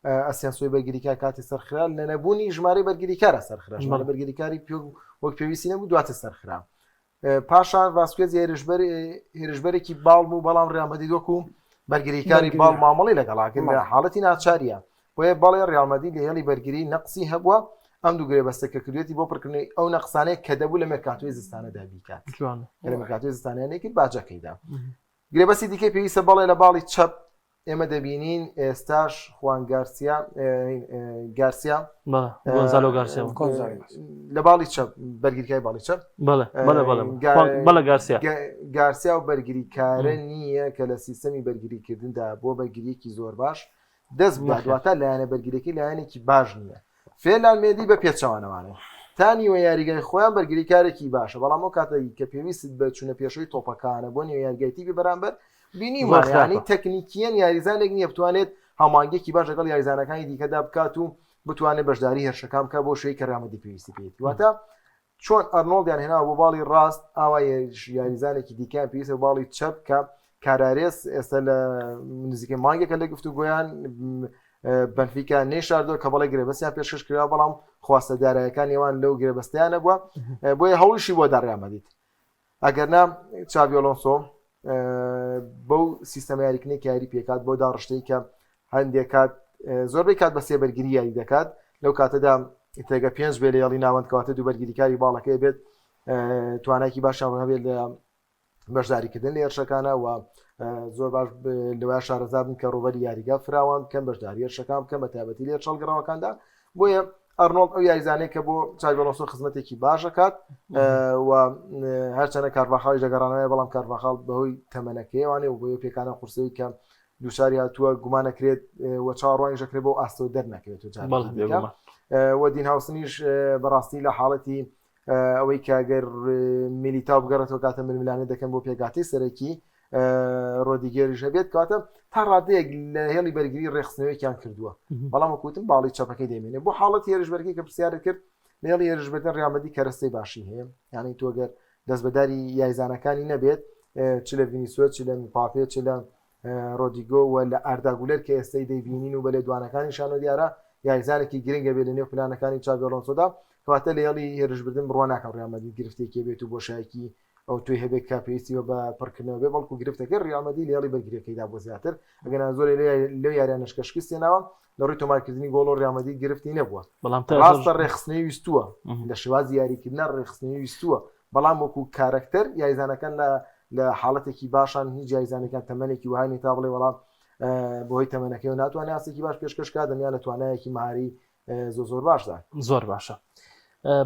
ئەسیانسۆی بەرگریکار کاتی سەرخرا لە نەبوونی ژمارەی بەرگریکارە سەرخرا ژمارە بەرگریکاری وەک پێویستی نەبوو دواتە سەرخرا پاشان ڤاسکێز هێرشبەرێکی باڵ بوو بەڵام ریال مەدرید وەکو بەرگریکاری باڵ مامەڵی لەگەڵاکرد لە حاڵەتی ناچاریە بۆیە بەڵێ ریال مەدرید لە هێڵی بەرگری نەقسی هەبووە ئەم دوو گرێ بەستەکە کردوێتی بۆ پڕکردنەوەی ئەو نەقسانەیە کە دەبوو لە مێرکاتۆی زستانەدا بیکات لە مێرکاتۆی زستانیانێکی باجەکەیدا گرێبەستی دیکەی پێویستە بەڵێ لە باڵی چەپ ئێمە دەبینین ئێستاش خوان گارسیا لە باڵی چەپ بەرگریکای باڵی چەپ گارسیا و بەرگریکارە نییە کە لە سیستەمی بەرگریکردندا بۆ بەرگریەکی زۆر باش دەست دواتە لایەنە بەرگریەکەی لایەنێکی باش نییە فێلان مێدی بە پێچەوانەوانێ تانیوە یاریگای خۆیان بەرگریکارێکی باشە بەڵام ئەو کاتەی کە پێویست بە چوونە پێشەوەی تۆپەکانە بۆ نێو یاریگایتی بەرامبەر بینیمانانی تەکنیکیەن یاریزانێک نییە بتوانێت هەمانگێکی باش لەگەڵ یاریزانەکانی دیکەدا بکات و بتوانێت بەشداری هێرشەکان بکە بۆ شوێی کە ڕیال مەدرید پێویستی پێێتی واتە چۆن ئەرنۆڵدیان هێناوە بۆ باڵی ڕاست ئاوا یاریزانێکی دیکەیان پێویستە باڵی چەپ کە کارارێس ئێستا لە نزیکەی مانگێکە لە گفتوگۆیان بەنفیکا نێشاردووە کە بەڵێ گرێبەستیان پێشکەش کراوە بەڵام خواستەدارایەکان ێوان لەو گرێبەستیانە بووە بۆیە هەوڵشی بۆ دا ڕیال مەدرید ئەگەرنا چاڤی ئۆلۆنسۆ بەو سیستەمە یاریکردنی یاری پێکات بۆ داڕشتەی کە هەندێک کات زۆربەی کات بە سێبەرگری یاری دەکات لەو کاتەدا تێگە پێنج بێ لە یاڵی ناوەندکەواتە دوو بەرگریکاری باڵەکەی بێت توانایکی باشیان هەبێت لە بەشداریکردن لە هێرشەکانە و زۆر باش لەوای شارەزا بن کە ڕۆبەری یاریگا فراوان بکەن بەشداری هێرشەکان بکەن بە تایبەتی لێر چەڵگەڕەوەکاندا بۆیە ئەرنۆڵد ئەو یاریزانەیە کە بۆ چاڤی ئۆلۆنسۆ خزمەتێکی باش دەکات و هەرچەندە کارڤاخاڵی دەگەڕانەوە بەڵام کارڤاخاڵ بەهۆی تەمەنەکەیوانێ و بۆیە پێکانە قورسەوەی کە دووشاری هاتووە گومانەکرێت و چاوەڕوانی ژەکرێت بۆ ئاستەوە دەرنەکەوێت و دین هاوسنیش بەڕاستی لە حاڵەتی ئەوەی کاگەر میلیتاو بگەڕێتەوە کاتە ململانێ دەکەن بۆ پێگاتی سەرەکی ڕۆدیگێریش هەبێت کاتە تا ڕادەیەک لە هێڵی بەرگری ڕێخستنەوەیکیان کردووە بەڵام وەکوتم باڵی چەپەکەی دەمێنێت بۆ حاڵەت هێرشبەرگی کە پرسیارە کرد لە هێڵی هێرشبەردن ریال مەدرید کەرەستەی باشی هەیە یعنی تۆگەر دەستبەداری یاریزانەکانی نەبێت چ لە ڤینیسیۆس چ لە مباپێ چ لە ڕۆدیگۆ و لە ئاردا گولەر کە ئێستای دەیبینین و بە لێدوانەکانیشان و دیارە یاریزانێکی گرنگە بێت لە نێو پلانەکانی چاڤی ئەلۆنسۆدا کەواتە لە هێڵی هێرشبردن بڕوا ناکەم ڕیال مەدرید گرفتێکی بێت و بۆشایەکی ئەو توی هەبێت کاپیویستیەوە بە پڕکردنەوە بێ بەڵکو گرفتەکە ریال مەدرید لە هێڵی بەرگریەکەیدا بۆ زیاتر ئەگەر زۆر لەو یاریانەشکە شکستێناوە لە ڕووی تۆمارکردنی گۆڵ و ریال مەدرید گرفتی نەبووە ڕاستە ڕێخستنەی ویستووە لە شێوازی یاریکردنە ڕێخستنەی ویستووە بەڵام وەکو کارکتەر یاریزانەکان لە حاڵەتێکی باشان هیچ یاریزانەکان تەمەنێکی وهانی تا بڵێ وەڵام بۆی تەمەنەکەی و ناتوانێت یاسێکی باش پێشکەشکا دەمیان لە توانایەکی مهاری زۆر باشدا زۆر باشە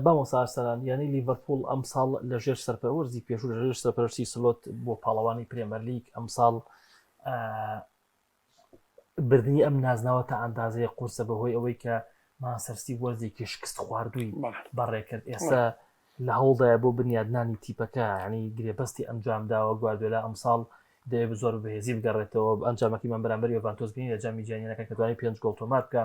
بەمەسا ئەرسەلان یعنی لیڤەرپوڵ ئەم ساڵ لە ژێر سەرپەرۆرزی پێشوو لە ژێر سەرپەرشتی سلۆت بۆ پاڵەوانی پرێمەر لیگ ئەم ساڵ بردننی ئەم نازناوە تا ئەندازەیە قورسە بەهۆی ئەوەی کە ماسەرسی وەرزێکی شکست خواردووی بەڕێکرد ئێستا لە هەوڵدایە بۆ بنیادنانی تیپەکە ینی گرێبەستی ئەنجامداوە گواردیۆلا ئەم ساڵ دەیە زۆر بەهێزی بگەڕێتەوە ئەنجامەکەی من بەرامبەری ڤانتۆزبینی لە جامی جیهانیەکە کە توانی 5 گۆڵ تۆمار بکە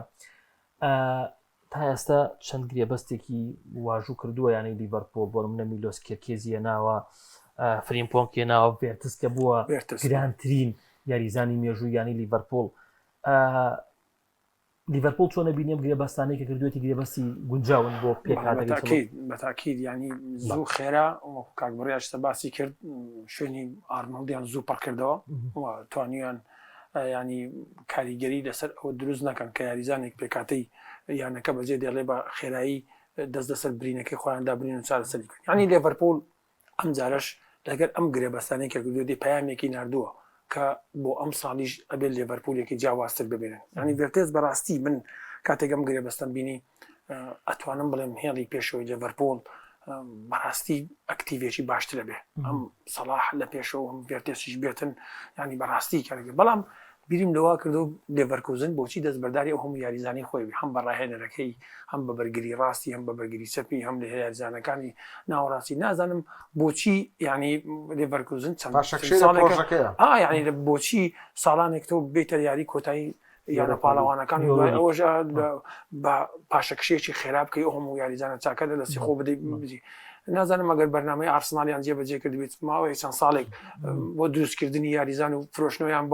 تا ئێستا چەند گرێبەستێکی واژوو کردووە یانی لیڤەرپوڵ بۆ نمونە میلۆس کێرکێزیە ناوە فریمپۆنکێ ناوە ڤێرتس کە بووە گرانترین یاریزانی مێژووی ینی لیڤەرپوڵ لیڤەرپوڵ چۆن نەبینێم گرێبەستانەی کە کردوێتی گرێبەستی گونجاون بۆ پێکهاتەکەی بەتاکید ینی زوو خێرا کاکبڕیاشتە باسی کرد شوێنی ئارنۆڵدیان زوو پڕکردەوە توانیان ینی کاریگەری لەسەر ئەوە دروست نەکەن کە یاریزانێک پێکاتەی یانەکە بەجێ دێڵێ بە خێرایی دەست لەسەر برینەکەی خۆیاندا برین و چارەسەری کرد ینی لیڤەرپوڵ ئەم جارش لەگەر ئەم گرێبەستانەی کە کردوێتی پەیامێکی نردووە کە بۆ ئەم ساڵیش ئەبێت لیڤەرپوڵێکی جیاوازتر ببێنن ینی ڤێرتێز بەڕاستی من کاتێک ئەم گرێبەستان بینی ئەتوانم بڵێم هێڵی پێشەوەی لیڤەرپوڵ بەڕاستی ئەکتیڤێکی باشترە بێ ئەم سەلاح لە پێشەوە ئەم ڤێرتێسیش بێتن ینی بەڕاستی کارەکە بەڵام بیریم لەوا کردو لێڤەرکوزن بۆچی دەستبەرداری ئەو هەموو یاریزانی خۆی هەم بە ڕاهێنەرەکەی هەم بە بەرگری ڕاستی هەم بە بەرگری سەپی هەم لە یاریزانەکانی ناوەڕاستی نازانم بۆچی ینی لێڤەرکوزن چەند ینی بۆچی ساڵانێک تۆ بێتە یاری کۆتایی یانە پاڵەوانەکانی ئەوەژ بە پاشەکشێکی خێرا بکەی ئەو هەموو یاریزانە چاکە لەسی خۆ بدەی بزی نازانم ئەگەر بەرنامەی ئارسنالیان جێبەجێ کردبێت ماوەی چەند ساڵێک بۆ دروستکردنی یاریزان و فرۆشتنەوەیان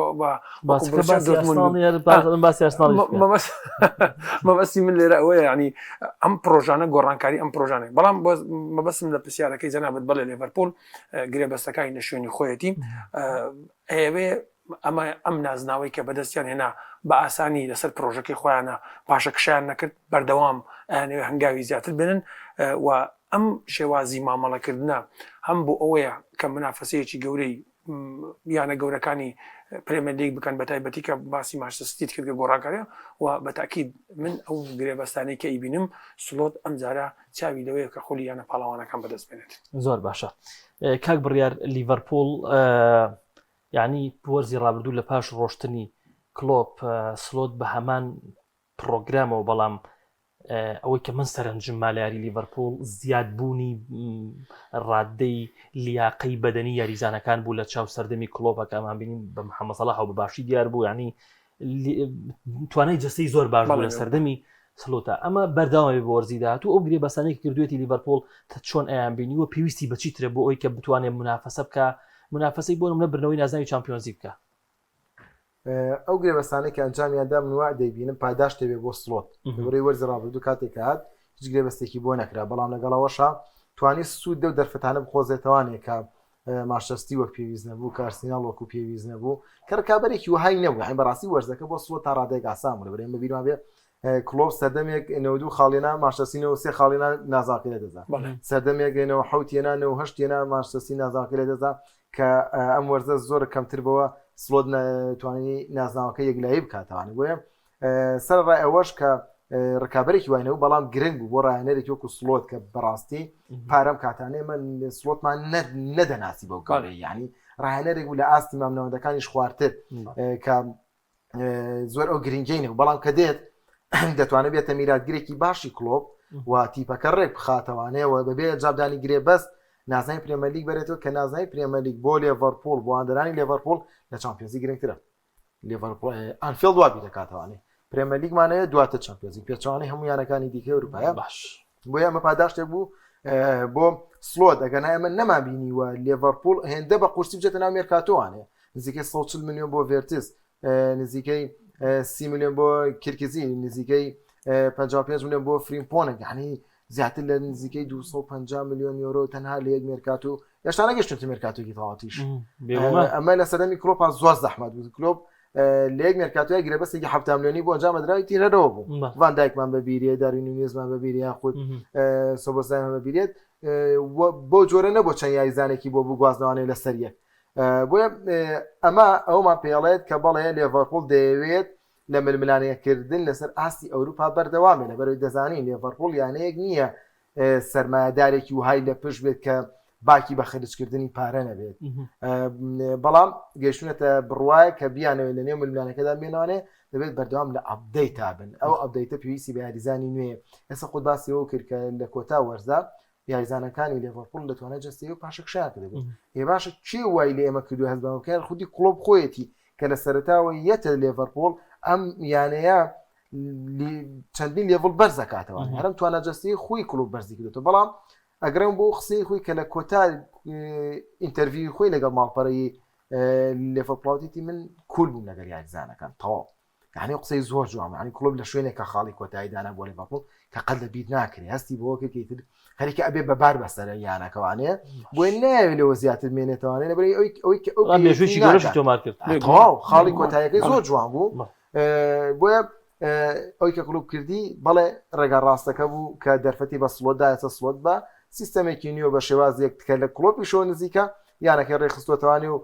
مەبەستی من لێرە ئەوەیە ینی ئەم پرۆژانە گۆڕانکاری ئەم پرۆژانێک بەڵام مەبەستم لە پرسیارەکەی جەنابەت بەڵێ لیڤەرپوڵ گرێبەستەکانی لە شوێنی خۆیەتی ئەوێ ئەمە ئەم نازناوەی کە بەدەستیان هێنا بە ئاسانی لەسەر پرۆژەکەی خۆیانە پاشەکشیان نەکرد بەردەوام ئەیانەوێ هەنگاوی زیاتر بنن و ئەم شێوازی مامەڵەکردنە هەم بۆ ئەوەیە کە منافەسەیەکی گەورەی یانە گەورەکانی پرێمەر لیگ بکەن بە تایبەتی کە باسی مانچستەر کرد کە گۆڕانکاریە و بەتاکید من ئەو گرێبەستانەی کە ئیبینم سلۆت ئەم جارە چاوی لەوەیە کە خۆلی یانە پاڵەوانەکان بەدەست بێنێت زۆر باشە کاک بڕیار لیڤەرپوڵ یعنی وەرزی ڕابردوو لە پاش ڕۆشتنی کلۆپ سلۆت بە هەمان پرۆگرامەوە بەڵام ئەوەی کە من سەرنجم مالیاری لیڤەرپوڵ زیادبوونی ڕادەی لیاقەی بەدەنی یاریزانەکان بوو لە چاو سەردەمی کلۆپەکە ئەمان بینیم بە محەممەد سەلاح و بە باشی دیار بوو ینی توانای جەستەی زۆر باش بوو لە سەردەمی سلۆتە ئەمە بەرداوامێ بە وەرزی داهات و ئەو گرێبەستانەی کردوێتی لیڤەرپوڵ چۆن ئەیان بینیوە پێویستی بەچیترە بۆ ئەوی کە بتوانێت منافەسە بکە منافەسەی بۆ نمونە برنەوەی نازناوی چامپیۆنزی بکە ئەو گرێبەستانەی کە ئەنجامیاندا منوا دەیبینم پاداش دەبێت بۆ سلۆت لەبەرەوەی وەرزی ڕابردوو کاتێک هات هیچ گرێبەستێکی بۆ نەکرا بەڵام لەگەڵەوەشە توانی سوود دە و دەرفەتانە بخۆزێتەوانێک کە مانچستەر وەک پێویست نەبوو کارسینال وەکو پێویست نەبوو کە ڕکابەرێکی وهای نەبوو ئەی بەڕاستی وەرزەکە بۆ سلۆت تا ڕادەیەک ئاسان بوو لەبەرەوەی ببینوا بێ کلۆب سەردەمێک 92 خاڵێنا مانچستەر 93 خاڵێنا نازاکە لە دەزا سەردەمێک 98 هێنا 98 هێنا مانچستەر نازاکە لە دەزا کە ئەم وەرزە زۆر کەمتر بەوە سلۆت توانی نازناوەکە یەکلایی بکاتەوانی بۆیە سەرڕای ئەوەش کە ڕکابەرێکی وانەوە بەڵام گرنگ بوو بۆ ڕایەنەرێکی وەکو سلۆت کە بەڕاستی پارەم کاتانێ من سلۆتمان نەدەناسی بەو کارێ ینی ڕایەنەرێک بوو لە ئاستی مامنەوەندەکانیش خواردتر کە زۆر ئەو گرنگینە بەڵام کە دێت دەتوانێت بێتە میراتگرێکی باشی کلۆب و تیپەکە ڕێک بخاتەوانەوە بەبێ جابدانی گرێ بەست نازناوی پرێمەر لیگ بەرێتەوە کە نازناوی پرێمەر لیگ بۆ لیڤەرپوڵ بۆ ئاندەرانی لیڤەرپوڵ لە چامپیۆنزی گرنگترە لیڤەرپوڵ ئانفیلد وا دەکاتەوانێ پرێمەر لیگمانەیە دواتر چامپیۆنزی پێچوانەی هەموو یانەکانی دیکە ئەوروپایە باش بۆیە ئەمە پاداشتێک بوو بۆ سلۆت ئەگەر ئێمە نەمابینیوە لیڤەرپوڵ هێندە بە قورسی بچێتە ناو مێرکاتۆوانێ نزیکەی 140 میلیۆن بۆ ڤێرتز نزیکەی 30 میلیۆن بۆ کیرکزی نزیکەی 55 ملیۆن بۆ فریمپۆنێک یعنی زیاتر لە نزیکەی 250 میلیۆن یۆرۆ تەنها لە یەک مێرکاتو هێشتا نەگەشتن مێرکاتۆکی تەواویش ئەمە لە سەردەمی کلۆپ زۆر زەحمەت بوو کلۆپ لە یەک مێرکاتۆی گرێبەستێکی 7 میلیۆنی بۆ ئەنجام دراوی تیرەرەوە بوو ڤان دایکمان بەبیریە داروین نونیزمان بەبیری یاخود سۆبۆسلایمان بەبیرێت بۆ جۆرە نەبوو چەند یاریزانێکی بۆ بگوازنەوانەی لەسەر یەک بۆیە ئەمە ئەومان پێڵێت کە بەڵێ لێڤەرپوڵ دەیەوێت لە ململانەیەکردن لەسەر ئاستی ئەوروپا بەردەوامێ لەبەرەوەی دەزانین لێڤەرپوڵ یانەیەک نییە سەرمایەدارێکی وهای لە پشت بێت کە باکی بە خرجکردنی پارە نەبێت بەڵام گەیشتونەتە بڕواایە کە بیانەوەی لە نێو ململانەکەدا بێنوانێ دەبێت بەردەوام لە ئەپدەیت تابن ئەو ئەپدەیتە پێویستی بە یاریزانی نوێ ئێستا خۆت باسیەوە کرد کە لە کۆتا وەرزە یاریزانەکانی لێڤەرپوڵ دەتوانێت جەستەیە و پاشەکشات دەبێت ێ باشە چی وای لێ ئێمە کردو هەست بەکار خودی کلۆب خۆیەتی کە لە سەرتاوە یەتە لێڤەرپوڵ ئەم یانەیە چەندین لێڤڵ بەرزەکاتەوە هەرم توانە جەستەیە خۆی کلۆب بەرزی کردێتەوە بەڵام ئەگەرم بۆ قسەی خۆی کە لە کۆتا ئینتەروی خۆی لەگەڵ ماڵپەڕی لێڤەرپوڵیتی من کول بووم لەگەڵ یاریزانەکان تەواو یعنی قسەی زۆر جوان ینی کلۆب لە شوێنێکە خاڵی کۆتایی دانا بۆ لێڤەرپوڵ کە قەت لە بیر ناکرێ هەستی بۆ کەیتر خەریکە ئەبێ بەبار بەسەرە یانەکەوانەیە بۆی ناوێت لەوە زیاتر مێنێتەوانێ لەبەرەوەی ئەوی تۆمار کرد تەواو خاڵی کۆتاییەکەی زۆر جوان بوو بۆیە ئەوی کە کلوب کردی بەڵێ ڕێگا ڕاستەکە بوو کە دەرفەتی بە سڵۆتدایەتە سڵۆت بە سیستەمێکی نیوە بە شێوازێک کە لە کلۆپی شۆ نزیکە یانەکە ڕێخستوەتەوانی و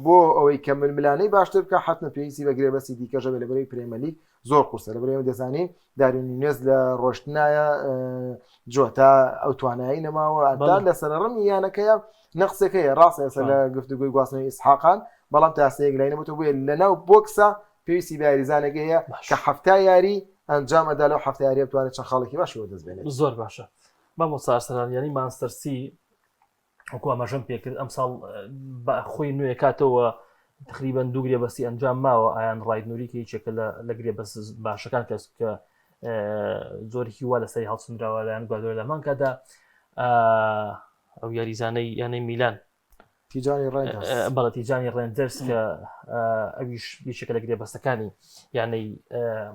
بۆ ئەوەی کە ململانەی باشتر کە حتممە پێویستی بە گرێبەسی دیکەژە بە لەبەرەوەی پرێمەلیگ زۆر قورسە لەبەرەوەی دەزانین داروین نونیز لە ڕۆشتنایە جۆتا ئەو توانایی نەماوە ئەدا لە سەرڕەمی یانەکەیە نەقسەکەیە ڕاستە ئێستا لە گفتوگوی گواستنەوەی ئیسحاقان بەڵام تاسەیەک لای نەبووە بۆیە لەناو بۆکسە پێویستی بە یاریزانەکەیە کە هەفتا یاری ئەنجام ئەدا لەو هەفتا یاریە بتوانێت چەند خاڵێکی باشەوە دەست بێنێت زۆر باشە مامۆستا ئەرسەلان یانی مانچستەر وەکو ئەمەژەم پێکرد ئەم ساڵ خۆی نوێ کاتەوە تقریبا دوو گرێبەستی ئەنجام ماوە ئایان ڕایدنووریکە هیچێکە لە گرێبەس باشەکان کەس کە زۆرێکی وا لەسەری هەڵسوندراوە لایەن گواردیۆلا لەمان کادا ئەو یاریزانەی یانەی میلان بەڵە تیجانی ڕێندەرس کە ئەویش یەکێکە لە گرێبەستەکانی یانەی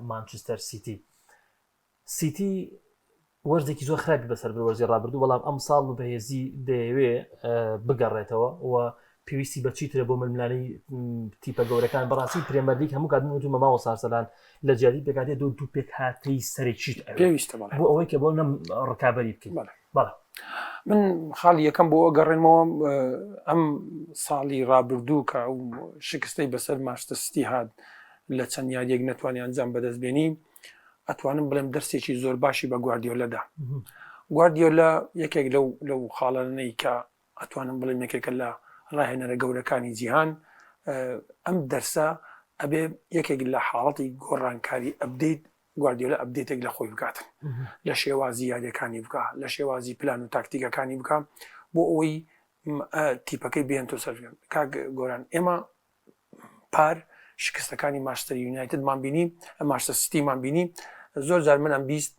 مانچستەر سیتی وەرزێکی زۆر خراپی بەسەر وەرزی ڕابردوو بەڵام ئەم ساڵ بەهێزی دەیەوێ بگەڕێتەوە و پێویستی بە چیترە بۆ ململانەی تیپە گەورەکان بەڕاستی پرێمەرلیگ هەموو کاتمەوە مەماوە سارسەلان لە جیاتی پێکاتێ دوو پێک هاتەی سەرێکیت پێویستە بۆ ئەوەی کە بۆ نەم ڕکابەری بکەین بەڵێ من خاڵی یەکەم بۆ گەڕێنمەوە ئەم ساڵی ڕابردوو کە ئەو شکستەی بەسەر مانچستەر سیتی هات لە چەند یاریەک نەتوانی ئەنجام بەدەستبێنی ئەتوانم بڵێم دەرسێکی زۆر باشی بە گواردیۆلەدا گواردیۆلا یەکێک لەو خاڵانەی کە ئەتوانم بڵێم یەکێکە لە ڕاهێنەرە گەورەکانی جیهان ئەم دەرسە ئەبێ یەکێک لە حاڵەتی گۆڕانکاری ئەپدەیت گواردیۆلا ئەپدەیتێک لە خۆی بکاتن لە شێوازی یاریەکانی بکە لە شێوازی پلان و تاکتیکەکانی بکە بۆ ئەوەی تیپەکەی بێنتۆ سەر کاک گۆران ئێمە پار شکستەکانی مانچستەر یونایتدمان بینی مانچستەر سیتیمان بینی زۆر جار منم بیست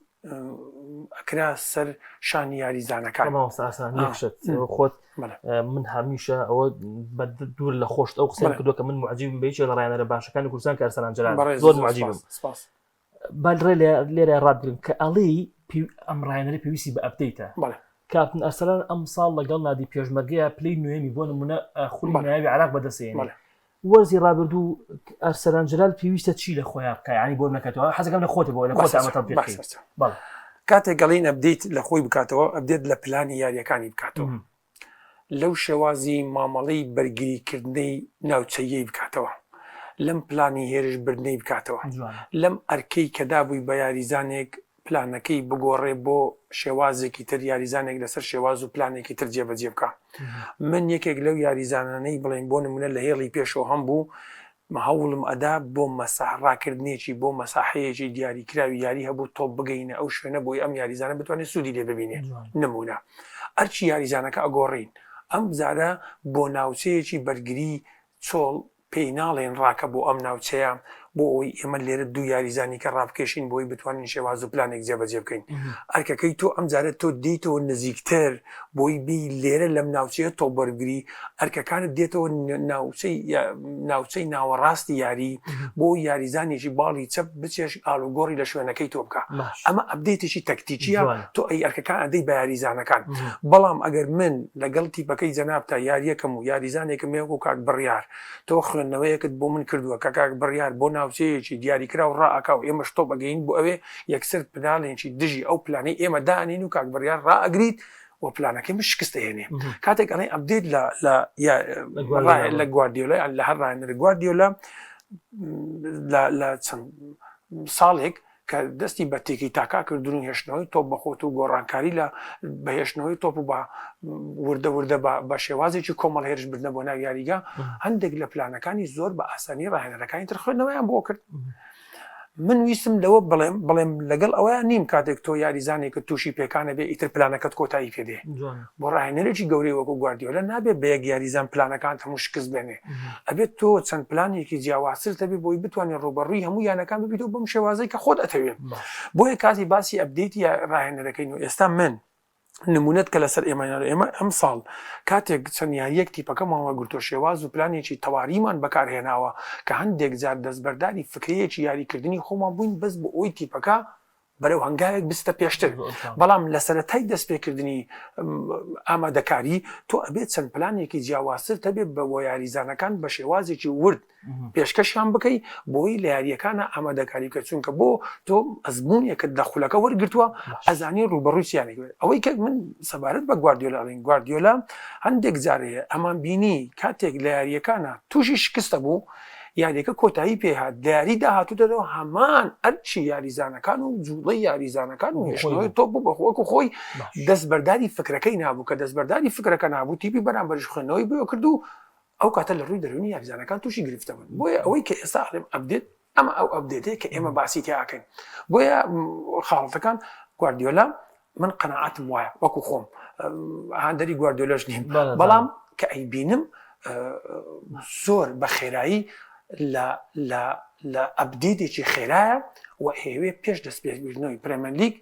ئەکرا سەر شانی یاریزانەکان خۆت من هەمیشە ئەوە دوور لە خۆشت ئەو قسەی کردووە کە من معجیبم بە هیچ لە ڕایەنەرە باشەکانی کوردستان کە ئەرسەلان جەلال زۆر معجیبم بەڵێ لێرە ڕادگرن کە ئەڵێ ئەم ڕایەنەرە پێویستی بە ئەپدەیتە کاپتن ئەرسەلان ئەم ساڵ لەگەڵ نادی پێشمەرگەیە پلەی نوێمی بۆ نمونە خولی ناوی عراق بەدەستێنێ وەرزی ڕابردوو ئەرسەلان جەلال پێویستە چی لە خۆیان بکە ینی بۆ نەکەتەوە حەزەکەم لە خۆت بۆ لە خۆت ئەمە تەطبیق بکەیت کاتێک گەڵین ئەپدەیت لە خۆی بکاتەوە ئەپدێت لە پلانی یاریەکانی بکاتەوە لەو شێوازی مامەڵەی بەرگریکردنەی ناوچەیی بکاتەوە لەم پلانی هێرش بردنەی بکاتەوە لەم ئەرکەی کەدا بووی بە یاریزانێک پلانەکەی بگۆڕێ بۆ شێوازێکی تر یاریزانێک لەسەر شێواز و پلانێکی تر جێبەجێ بکە من یەکێک لەو یاریزانانەی بڵێن بۆ نمونە لە هێڵی پێشەوە هەم بوو هەوڵم ئەدا بۆ مەساحڕاکردنێکی بۆ مەساحەیەکی دیاریکراوی یاری هەبوو تۆپ بگەینە ئەو شوێنە بۆی ئەم یاریزانە بتوانێت سوودی لێ ببینێ نمونە ئەرچی یاریزانەکە ئەگۆڕین ئەم بزارە بۆ ناوچەیەکی بەرگری چۆڵ پێی ناڵێن ڕاکە بۆ ئەم ناوچەیە بۆ ئەوی ئێمە لێرە دوو یاریزانی کە ڕابکێشین بۆی بتوانین شێواز و پلانێک جێبەجێ بکەین ئەرکەکەی تۆ ئەم جارە تۆ دیتەوە نزیکتر بۆی بی لێرە لەم ناوچەیە تۆ بەرگری ئەرکەکانت دێتەوە ناوچەی ناوەڕاستی یاری بۆ یاریزانێکی باڵی چەپ بچێش ئالوگۆڕی لە شوێنەکەی تۆ بکە ئەمە ئەبدێتێکی تەکتیکیە تۆ ئەی ئەرکەکان ئەدەی بە یاریزانەکان بەڵام ئەگەر من لەگەڵ تیپەکەی جەنابتە یاریەکەم و یاریزانێکم مێ و کاک بڕیار تۆ خوێندنەوەیەکت بۆ من کردووە کە کاک بڕیار بۆ ناوچەیەکی دیاریکرا و ڕائکا و ئێمە شتۆ بەگەین بۆ ئەوێ یەکسەر پلانێکی دژی ئەو پلانەی ئێمە دانین و کاک بڕیار ڕائەگریت و پلانەکەی من شکست هێنێ کاتێک ئەڵێ ئەبدێت لە گواردیۆلا لە هەر ڕایەنەر گواردیۆلا لە چەند ساڵێک کە دەستی بە تێکی تاکا کردن و هێشتنەوەی تۆپ بەخۆت و گۆڕانکاری لە بەهێشتنەوەی تۆپ و بە وردە بە شێوازێکی کۆمەڵ هێرش بردنە بۆ ناو یاریگا هەندێک لە پلانەکانی زۆر بە ئاسانی ڕاهێنەرەکانی تر خوێندنەوەیان بۆ کرد من ویستم لەوە بڵێم لەگەڵ ئەوەیە نیم کاتێک تۆ یاریزانێکە تووشی پێکانە بێ ئیتر پلانەکەت کۆتایی پێدێ بۆ ڕاهێنەرێکی گەورەی وەکو گواردیۆلا نابێت بە یەک یاریزان پلانەکان هەموو شکست بێنێ ئەبێت تۆ چەند پلانێکی جیاوازتر هەبێ بۆی بتوانێت ڕوبەڕووی هەموو یانەکان ببیتەوە بەم شێوازەی کە خۆت ئەتەوێت بۆیە کاتی باسی ئەبدێتی ڕاهێنەرەکەین و ئێستا من نمونەت کە لەسەر ئێمە ئەم ساڵ کاتێک چەند یاریەک تیپەکەمەوە گرتۆ شێواز و پلانێکی تەواریمان بەکارهێناوە کە هەندێک جار دەستبەرداری فکرەیەکی یاریکردنی خۆمان بووین بەس بۆ ئەوی تیپەکە بەرەو هەنگاوێک بستە پێشتر بەڵام لە سەرەتای دەستپێکردنی ئامادەکاری تۆ ئەبێت چەند پلانێکی جیاوازتر هەبێت بە بۆ یاریزانەکان بە شێوازێکی ورد پێشکەشیان بکەی بۆی لە یاریەکانە ئامادەکاری بکە چونکە بۆ تۆ ئەزمموونێکت لە خولەکە وەرگرتووە ئەزانی ڕوبەڕووسیانێک ئەوەی کە من سەبارەت بە گواردیۆلا ئەڵێن گواردیۆلا هەندێک جارەیە ئەمان بینی کاتێک لە یاریەکانە تووشی شکستە بوو یاریەکە کۆتایی پێهات دیاری داهاتوودەوە هەمان ئەرچی یاریزانەکان و جوڵەی یاریزانەکان و هێشتنەوەی تۆ بوو بەخۆک و خۆی دەستبەرداری فکرەکەی نابوو کە دەستبەرداری فکرەکە نابوو تیپی بەرامبەرش خوێندنەوەی بۆ کردو ئەو کاتە لە ڕووی دەرونی یاریزانەکان تووشی گرفتەبن بۆیە ئەوەی کە ئێستا ئەڵێم ئەبدێت ئەمە ئەو ئەبدێتەیە کە ئێمە باسی تیاکەین بۆیە خاڵەتەکان گواردیۆلا من قەناعەتم وایە وەکو خۆم هاندەری گواردیۆلاش نیم بەڵام کە ئەیبینم زۆر بە خێرایی لە ئەبدێتێکی خێرایە و ئێوێ پێش دەستپێکردنەوەی پرێمەر لیگ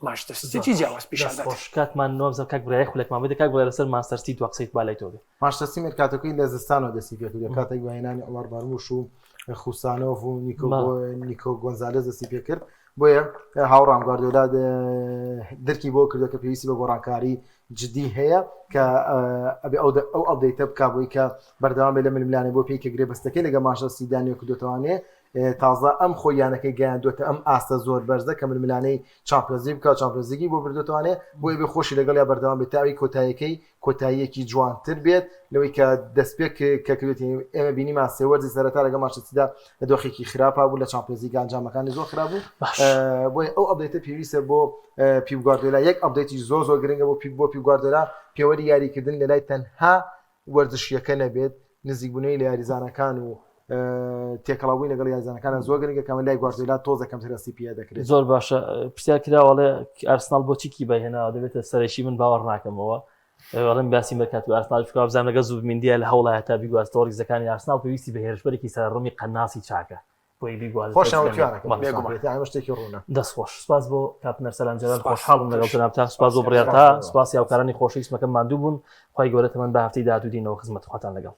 مانچستەر سیتی جیاواز پیشاندات کاتمان نۆمزە کاک برای خولێکمان بدە کاک بڵێ لەسەر مانچستەر سیتی دوو قسەیت بالای تۆ بێ مانچستەر سیتی مێرکاتۆکەی لە زستانەوە دەستی پێکرد کاتێک بەهێنانی عومەر مەرموش و خوسانۆف و نیکۆ گۆنزالێز دەستی پێکرد بۆیە هاوڕام گواردیۆلا دەرکی بۆ کردو کە پێویستی بە گۆڕانکاری جدی هەیە کە ئەبێ ئەو ئەپدەیتە بکا بۆی کە بەردەوام بێ لە ململانێ بۆ پێی کە گرێ بەستەکەی لەگە مانچستەر سیتی دانیۆ کردوتەوانێ تازە ئەم خۆیانەکەی گەیاندوتە ئەم ئاستە زۆر بەرزە کە ململانەی چامپیۆنز بکە چامپیۆنز لیگی بۆ بردوتوانێ بۆیە بێ خۆشی لەگەڵ یا بەردەوام بێت تاوی کۆتاییەکەی کۆتاییەکی جوانتر بێت لەوەی کە دەستپێک کە کردوێتی ئێمە بینیمان سێوەرزی سەرەتا لەگە مانچستەردا لە دۆخێکی خراپە بوو لە چامپیۆنز لیگ ئەنجامەکانی زۆر خراپ بوو بۆیە ئەو ئەپدەیتە پێویستە بۆ پیپ گواردیۆلا یەک ئەپدەیتی زۆر گرنگە بۆ پیپ گواردیۆلا پێوەری یاریکردن لە لای تەنها وەرزشیەکە نەبێت نزیکبوونەوەی لە یاریزانەکان و تێکەڵاوی لەگەڵ یاریزانەکان زۆر گرنگە کەمە لای گواردیۆلا تۆزە کەمتر سیپیە دەکرێت زۆر باشە پرسیار کراوەڵێ ئارسنال بۆچی کی بەهێناوە دەبێتە سەرەکی من باوەڕ ناکەمەوە ئەڵێم باسی مەرکات و ئارسنال بکە بزانام لەگەڵ زوبمیندیە لە هەوڵایە تا بیگواز تۆڕیزەکانی ئارسنال پێویستی بە هێرشبەرێکی سەرڕمی قەناسی چاکە بۆی بیگواز شتێکی ڕوونە دەستخۆش سپاس بۆ کاپنەر سەلامجەلال خۆشحاڵم لەگەڵ جەنابتان سپاس بۆ بڕیارتا سپاسی هاوکارانی خۆشەویستمەکەم ماندوو بوون خی گەورە تەمەن بە هەفتەی داهاتوو دینەوە خزمەت خواتان لەگەڵ